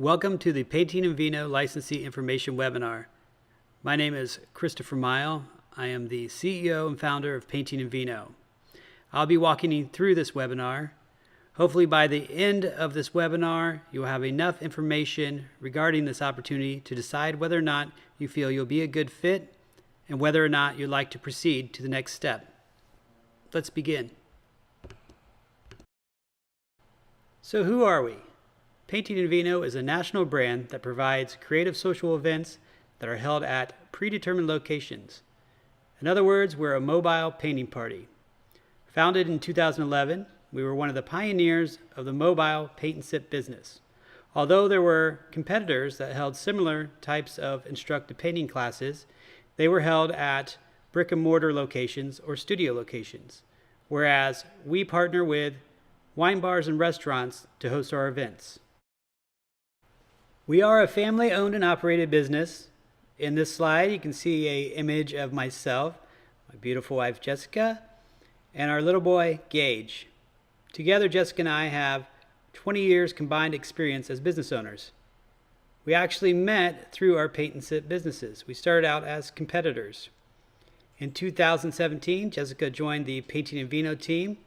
Welcome to the Painting and Vino Licensee Information Webinar. My name is Christopher Mile. I am the CEO and founder of Painting and Vino. I'll be walking you through this webinar. Hopefully by the end of this webinar, you'll have enough information regarding this opportunity to decide whether or not you feel you'll be a good fit and whether or not you'd like to proceed to the next step. Let's begin. So who are we? Painting and Vino is a national brand that provides creative social events that are held at predetermined locations. In other words, we're a mobile painting party. Founded in 2011, we were one of the pioneers of the mobile paint and sip business. Although there were competitors that held similar types of instructive painting classes, they were held at brick and mortar locations or studio locations, whereas we partner with wine bars and restaurants to host our events. We are a family-owned and operated business. In this slide, you can see an image of myself, my beautiful wife, Jessica, and our little boy, Gage. Together, Jessica and I have 20 years combined experience as business owners. We actually met through our paint and sip businesses. We started out as competitors. In 2017, Jessica joined the Painting and Vino team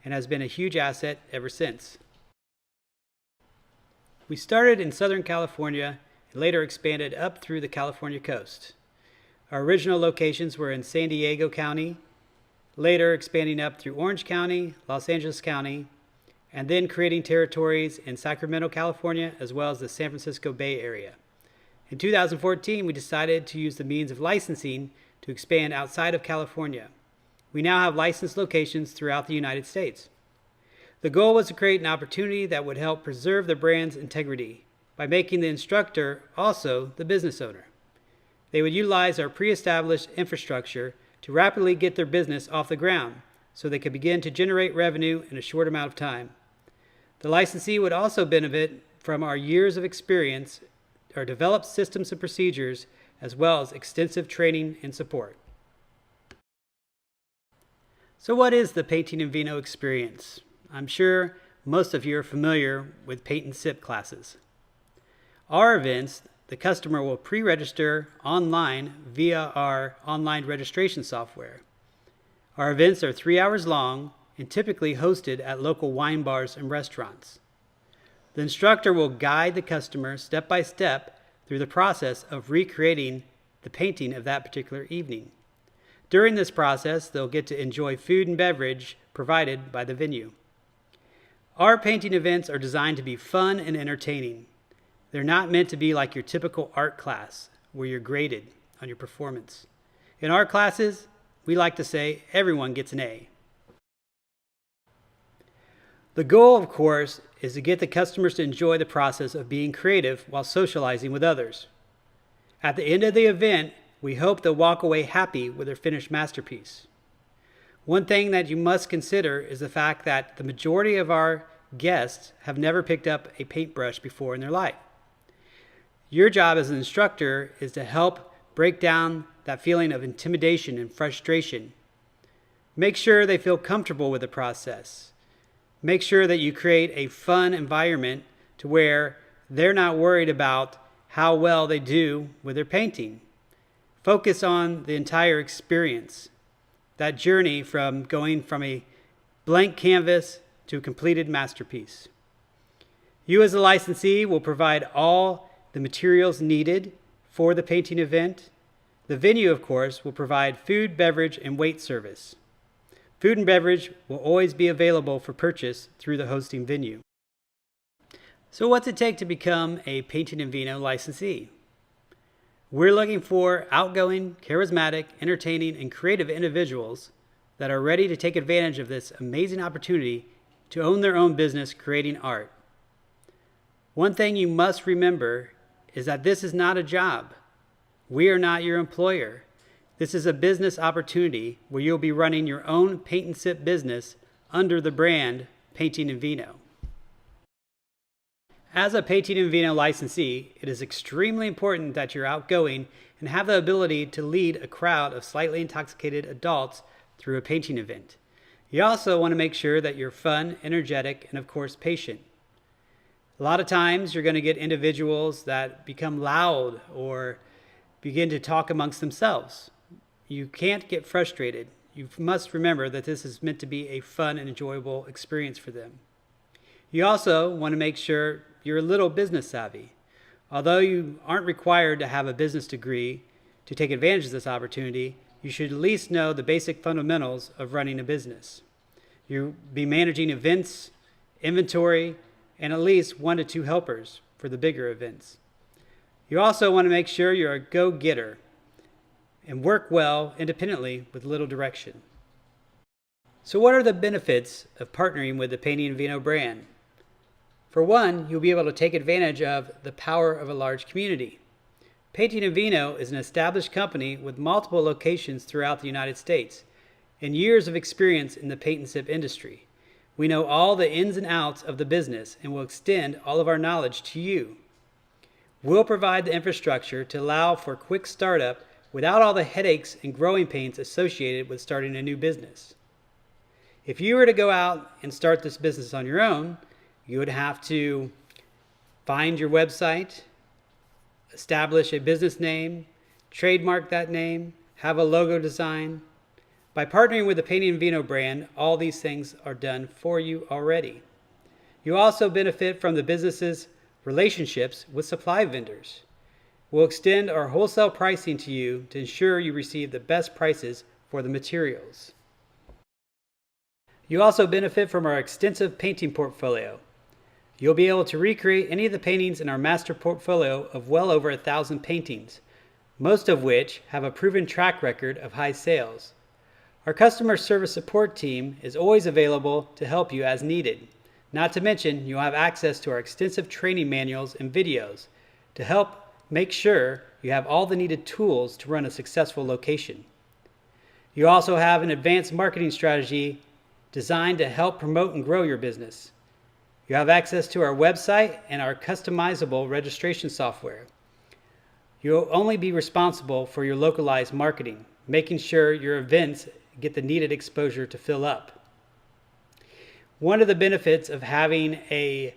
and has been a huge asset ever since. We started in Southern California and later expanded up through the California coast. Our original locations were in San Diego County, later expanding up through Orange County, Los Angeles County, and then creating territories in Sacramento, California, as well as the San Francisco Bay Area. In 2014, we decided to use the means of licensing to expand outside of California. We now have licensed locations throughout the United States. The goal was to create an opportunity that would help preserve the brand's integrity by making the instructor also the business owner. They would utilize our pre-established infrastructure to rapidly get their business off the ground so they could begin to generate revenue in a short amount of time. The licensee would also benefit from our years of experience, our developed systems and procedures, as well as extensive training and support. So what is the Painting and Vino experience? I'm sure most of you are familiar with paint and sip classes. Our events, the customer will pre-register online via our online registration software. Our events are 3 hours long and typically hosted at local wine bars and restaurants. The instructor will guide the customer step by step through the process of recreating the painting of that particular evening. During this process, they'll get to enjoy food and beverage provided by the venue. Our painting events are designed to be fun and entertaining. They're not meant to be like your typical art class where you're graded on your performance. In our classes, we like to say everyone gets an A. The goal, of course, is to get the customers to enjoy the process of being creative while socializing with others. At the end of the event, we hope they'll walk away happy with their finished masterpiece. One thing that you must consider is the fact that the majority of our guests have never picked up a paintbrush before in their life. Your job as an instructor is to help break down that feeling of intimidation and frustration. Make sure they feel comfortable with the process. Make sure that you create a fun environment to where they're not worried about how well they do with their painting. Focus on the entire experience, that journey from going from a blank canvas to a completed masterpiece. You as a licensee will provide all the materials needed for the painting event. The venue, of course, will provide food, beverage, and wait service. Food and beverage will always be available for purchase through the hosting venue. So what's it take to become a Painting and Vino licensee? We're looking for outgoing, charismatic, entertaining, and creative individuals that are ready to take advantage of this amazing opportunity to own their own business creating art. One thing you must remember is that this is not a job. We are not your employer. This is a business opportunity where you'll be running your own paint and sip business under the brand Painting and Vino. As a Painting and Vino licensee, it is extremely important that you're outgoing and have the ability to lead a crowd of slightly intoxicated adults through a painting event. You also want to make sure that you're fun, energetic, and of course patient. A lot of times you're going to get individuals that become loud or begin to talk amongst themselves. You can't get frustrated. You must remember that this is meant to be a fun and enjoyable experience for them. You also want to make sure you're a little business savvy. Although you aren't required to have a business degree to take advantage of this opportunity, you should at least know the basic fundamentals of running a business. You'll be managing events, inventory, and at least 1 to 2 helpers for the bigger events. You also want to make sure you're a go-getter and work well independently with little direction. So what are the benefits of partnering with the Painting and Vino brand? For one, you'll be able to take advantage of the power of a large community. Painting and Vino is an established company with multiple locations throughout the United States and years of experience in the paint and sip industry. We know all the ins and outs of the business and will extend all of our knowledge to you. We'll provide the infrastructure to allow for quick startup without all the headaches and growing pains associated with starting a new business. If you were to go out and start this business on your own, you would have to find your website, establish a business name, trademark that name, have a logo design. By partnering with the Painting and Vino brand, all these things are done for you already. You also benefit from the business's relationships with supply vendors. We'll extend our wholesale pricing to you to ensure you receive the best prices for the materials. You also benefit from our extensive painting portfolio. You'll be able to recreate any of the paintings in our master portfolio of well over 1,000 paintings, most of which have a proven track record of high sales. Our customer service support team is always available to help you as needed. Not to mention, you'll have access to our extensive training manuals and videos to help make sure you have all the needed tools to run a successful location. You also have an advanced marketing strategy designed to help promote and grow your business. You have access to our website and our customizable registration software. You'll only be responsible for your localized marketing, making sure your events get the needed exposure to fill up. One of the benefits of having a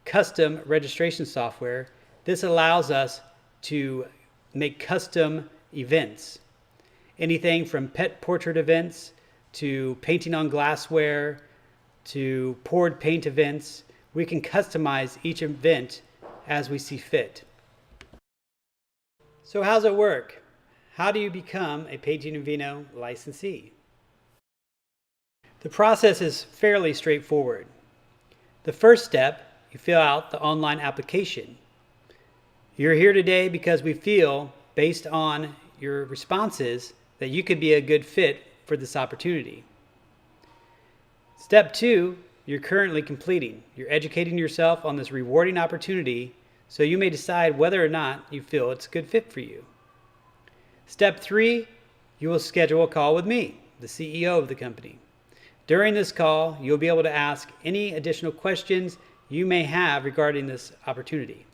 custom registration software, this allows us to make custom events. Anything from pet portrait events to painting on glassware to poured paint events. We can customize each event as we see fit. So how's it work? How do you become a Painting and Vino licensee? The process is fairly straightforward. The first step, you fill out the online application. You're here today because we feel, based on your responses, that you could be a good fit for this opportunity. Step 2, you're currently completing. You're educating yourself on this rewarding opportunity so you may decide whether or not you feel it's a good fit for you. Step 3, you will schedule a call with me, the CEO of the company. During this call, you'll be able to ask any additional questions you may have regarding this opportunity.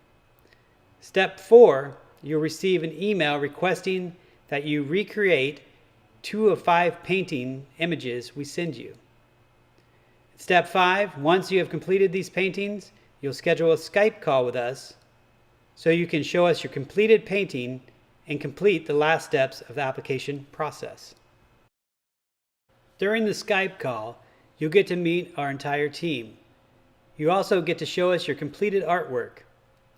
Step 4, you'll receive an email requesting that you recreate 2 of 5 painting images we send you. Step 5, once you have completed these paintings, you'll schedule a Skype call with us so you can show us your completed painting and complete the last steps of the application process. During the Skype call, you'll get to meet our entire team. You also get to show us your completed artwork.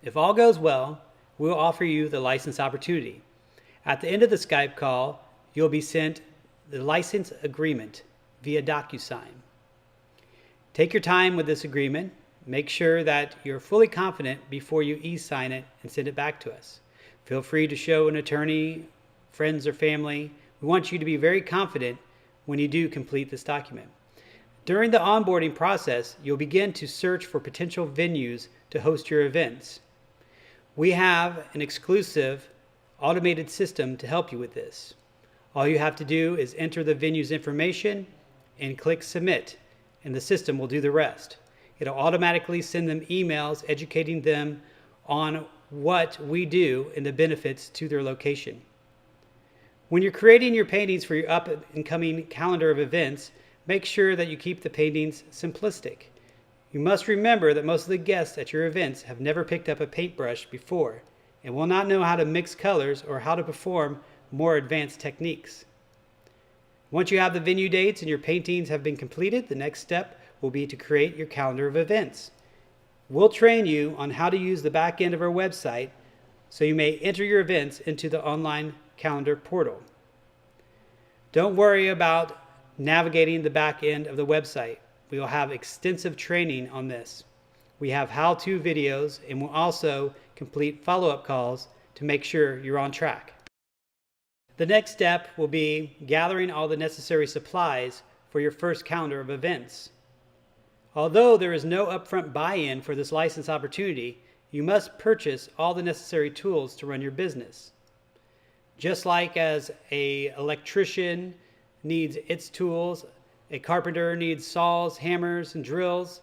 If all goes well, we'll offer you the license opportunity. At the end of the Skype call, you'll be sent the license agreement via DocuSign. Take your time with this agreement. Make sure that you're fully confident before you e-sign it and send it back to us. Feel free to show an attorney, friends, or family. We want you to be very confident when you do complete this document. During the onboarding process, you'll begin to search for potential venues to host your events. We have an exclusive automated system to help you with this. All you have to do is enter the venue's information and click submit, and the system will do the rest. It'll automatically send them emails educating them on what we do and the benefits to their location. When you're creating your paintings for your up and coming calendar of events, make sure that you keep the paintings simplistic. You must remember that most of the guests at your events have never picked up a paintbrush before and will not know how to mix colors or how to perform more advanced techniques. Once you have the venue dates and your paintings have been completed, the next step will be to create your calendar of events. We'll train you on how to use the back end of our website so you may enter your events into the online calendar portal. Don't worry about navigating the back end of the website. We will have extensive training on this. We have how-to videos and will also complete follow-up calls to make sure you're on track. The next step will be gathering all the necessary supplies for your first calendar of events. Although there is no upfront buy-in for this license opportunity, you must purchase all the necessary tools to run your business. Just like as an electrician needs its tools, a carpenter needs saws, hammers, and drills,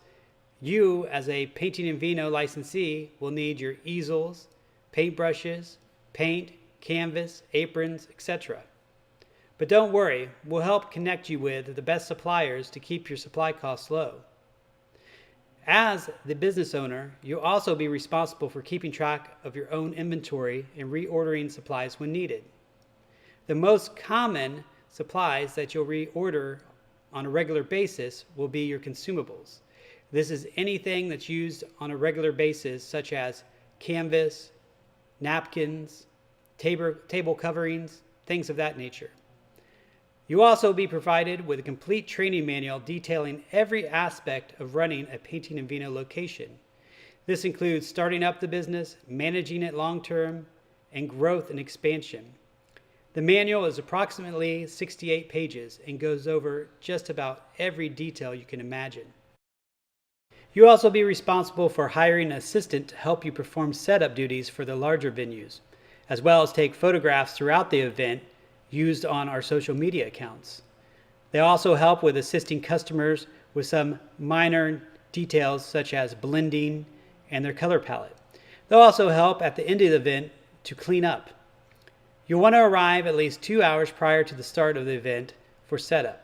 you as a Painting and Vino licensee will need your easels, paintbrushes, paint, canvas, aprons, etc. But don't worry, we'll help connect you with the best suppliers to keep your supply costs low. As the business owner, you'll also be responsible for keeping track of your own inventory and reordering supplies when needed. The most common supplies that you'll reorder on a regular basis will be your consumables. This is anything that's used on a regular basis, such as canvas, napkins, table coverings, things of that nature. You'll also be provided with a complete training manual detailing every aspect of running a Painting and Vino location. This includes starting up the business, managing it long-term, and growth and expansion. The manual is approximately 68 pages and goes over just about every detail you can imagine. You'll also be responsible for hiring an assistant to help you perform setup duties for the larger venues, as well as take photographs throughout the event used on our social media accounts. They also help with assisting customers with some minor details such as blending and their color palette. They'll also help at the end of the event to clean up. You'll want to arrive at least 2 hours prior to the start of the event for setup.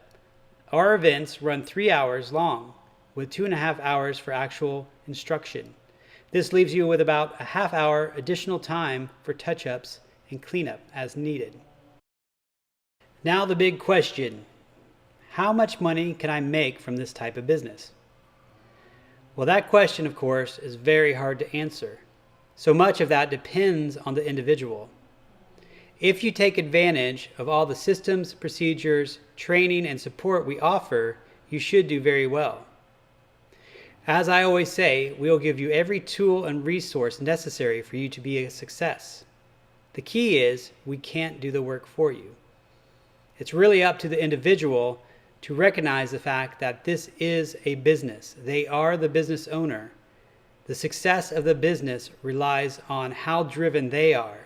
Our events run 3 hours long with 2.5 hours for actual instruction. This leaves you with about a half hour additional time for touch-ups and cleanup as needed. Now the big question, how much money can I make from this type of business? Well, that question, of course, is very hard to answer. So much of that depends on the individual. If you take advantage of all the systems, procedures, training, and support we offer, you should do very well. As I always say, we will give you every tool and resource necessary for you to be a success. The key is we can't do the work for you. It's really up to the individual to recognize the fact that this is a business. They are the business owner. The success of the business relies on how driven they are.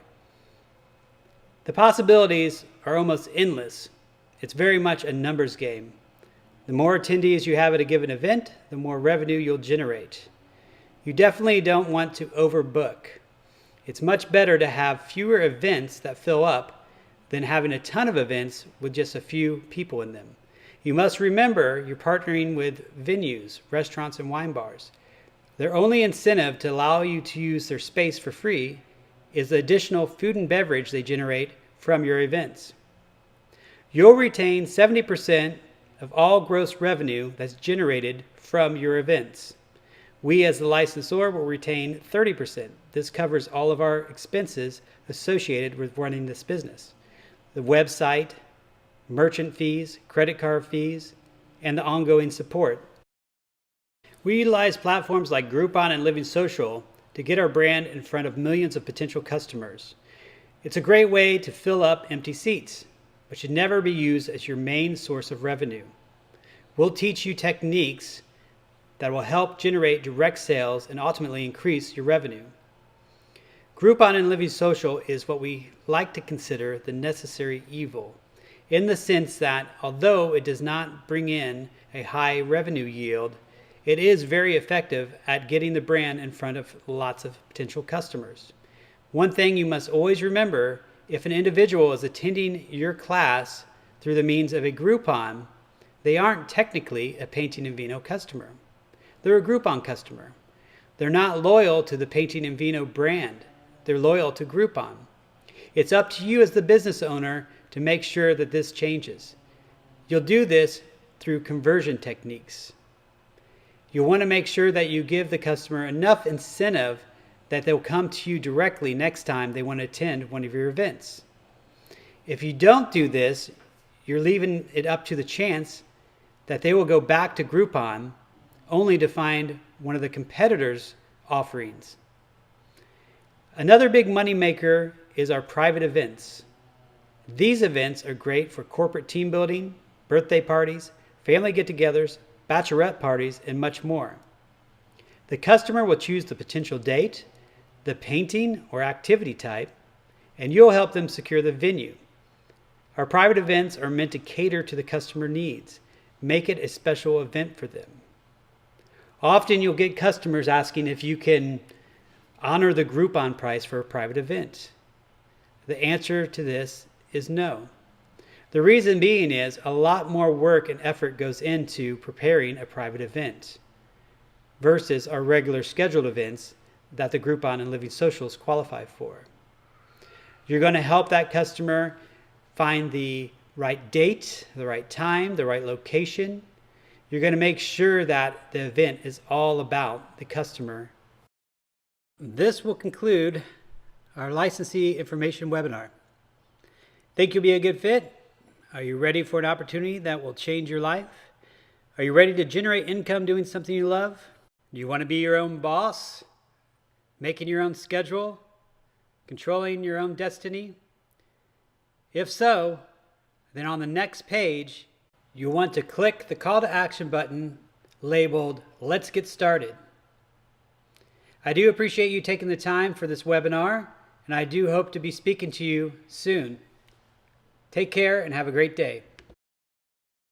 The possibilities are almost endless. It's very much a numbers game. The more attendees you have at a given event, the more revenue you'll generate. You definitely don't want to overbook. It's much better to have fewer events that fill up than having a ton of events with just a few people in them. You must remember you're partnering with venues, restaurants, and wine bars. Their only incentive to allow you to use their space for free is the additional food and beverage they generate from your events. You'll retain 70% of all gross revenue that's generated from your events. We as the licensor will retain 30%. This covers all of our expenses associated with running this business. The website, merchant fees, credit card fees, and the ongoing support. We utilize platforms like Groupon and Living Social to get our brand in front of millions of potential customers. It's a great way to fill up empty seats, but should never be used as your main source of revenue. We'll teach you techniques that will help generate direct sales and ultimately increase your revenue. Groupon and Living Social is what we like to consider the necessary evil, in the sense that although it does not bring in a high revenue yield, it is very effective at getting the brand in front of lots of potential customers. One thing you must always remember, if an individual is attending your class through the means of a Groupon, they aren't technically a Painting and Vino customer. they're a Groupon customer. They're not loyal to the Painting and Vino brand. They're loyal to Groupon. It's up to you as the business owner to make sure that this changes. You'll do this through conversion techniques. You'll want to make sure that you give the customer enough incentive that they'll come to you directly next time they want to attend one of your events. If you don't do this, you're leaving it up to the chance that they will go back to Groupon only to find one of the competitors' offerings. Another big moneymaker is our private events. These events are great for corporate team building, birthday parties, family get-togethers, bachelorette parties, and much more. The customer will choose the potential date, the painting or activity type, and you'll help them secure the venue. Our private events are meant to cater to the customer needs. Make it a special event for them. Often you'll get customers asking if you can honor the Groupon price for a private event. The answer to this is no. The reason being is a lot more work and effort goes into preparing a private event versus our regular scheduled events that the Groupon and Living Socials qualify for. You're going to help that customer find the right date, the right time, the right location. You're going to make sure that the event is all about the customer. This will conclude our licensee information webinar. Think you'll be a good fit? Are you ready for an opportunity that will change your life? Are you ready to generate income doing something you love? Do you want to be your own boss? Making your own schedule? Controlling your own destiny? If so, then on the next page, you'll want to click the call to action button labeled Let's Get Started. I do appreciate you taking the time for this webinar, and I do hope to be speaking to you soon. Take care and have a great day.